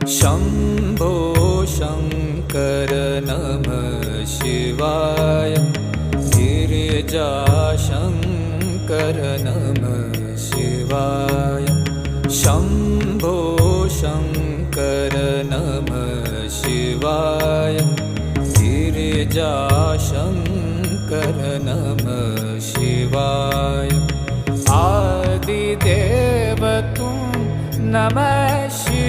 शम्भो शङ्कर नमः शिवाय। गिरिजाशङ्कर नमः शिवाय। शम्भो शङ्कर नमः शिवाय। गिरिजाशङ्कर नमः शिवाय। आदिदेव तुम नमः शिवाय।